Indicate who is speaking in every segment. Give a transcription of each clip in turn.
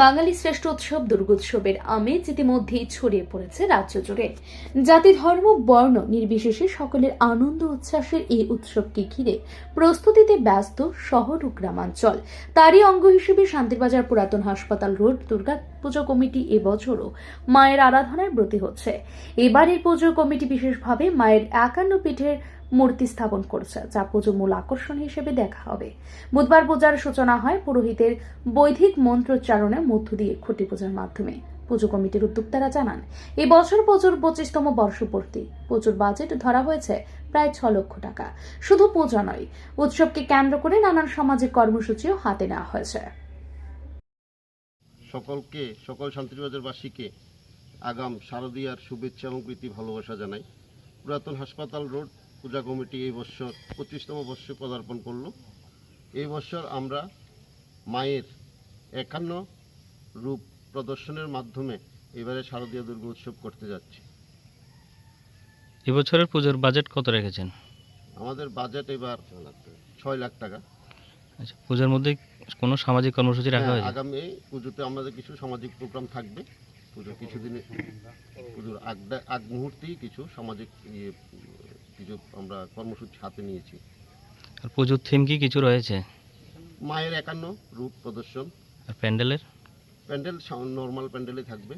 Speaker 1: বাঙালি শ্রেষ্ঠ উৎসব দুর্গোৎসবের আমেজ ইতিমধ্যেই ছড়িয়ে পড়েছে রাজ্য জুড়ে। জাতি, ধর্ম, বর্ণ নির্বিশেষে সকলের আনন্দ উচ্ছ্বাসের এই উৎসবকে ঘিরে প্রস্তুতিতে ব্যস্ত শহর ও গ্রামাঞ্চল। তারই অঙ্গ হিসেবে শান্তিরবাজার পুরাতন হাসপাতাল রোড দুর্গা পুজো কমিটি এবছরও মায়ের আরাধনায় ব্রতী হচ্ছে। এবারের পুজো কমিটি বিশেষভাবে মায়ের 51 পীঠের মূর্তি স্থাপন করেছে, যা পুজো মূল আকর্ষণ হিসেবে দেখা হবে। বুধবার পূজার সূচনা হয় পুরোহিতের বৈদিক মন্ত্রোচ্চারণের মধ্য দিয়ে খুঁটি পূজার মাধ্যমে। পুজো কমিটির উদ্যোক্তারা জানান, এই বছর পুজোর 25তম বর্ষপূর্তি। পুজোর বাজেট ধরা হয়েছে প্রায় 6 লক্ষ টাকা। শুধু পূজা নয়, উৎসবকে কেন্দ্র করে নানান সামাজিক কর্মসূচিও হাতে নেওয়া হয়েছে।
Speaker 2: সকল শান্তিবাজারবাসীকে আগাম শারদীয়ার শুভেচ্ছা এবং প্রীতি ভালোবাসা জানাই। পুরাতন হাসপাতাল রোড পূজা কমিটি এই বছর 25তম বর্ষে পদার্পণ করল। এই বছর আমরা মায়ের 51 রূপ প্রদর্শনের মাধ্যমে এবারে শারদীয় দুর্গা উৎসব করতে যাচ্ছি।
Speaker 3: এবছরের পুজোর বাজেট কত রেখেছেন?
Speaker 2: আমাদের বাজেট এবার 6 লাখ টাকা।
Speaker 3: আচ্ছা, পূজার মধ্যে কোনো সামাজিক কর্মসূচি রাখা হয়েছে?
Speaker 2: আগামী পুজোতে আমাদের কিছু সামাজিক প্রোগ্রাম থাকবে। পুজোর আগ মুহূর্তেই কিছু সামাজিক কিছু আমরা কর্মসূচি হাতে নিয়েছি।
Speaker 3: আর পুজোর থিম কি কিছু রয়েছে?
Speaker 2: মায়ের 51 রূপ প্রদর্শন।
Speaker 3: আর প্যান্ডেল
Speaker 2: নর্মাল প্যান্ডেলে থাকবে।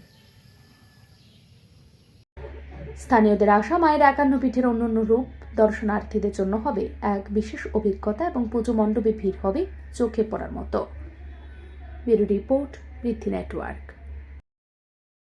Speaker 1: স্থানীয়দের আশা, মায়ের 51 পীঠের অন্যান্য রূপ দর্শনার্থীদের জন্য হবে এক বিশেষ অভিজ্ঞতা এবং পুজো মণ্ডপে ভিড় হবে চোখে পড়ার মতো। Bureau report, Prithvi network.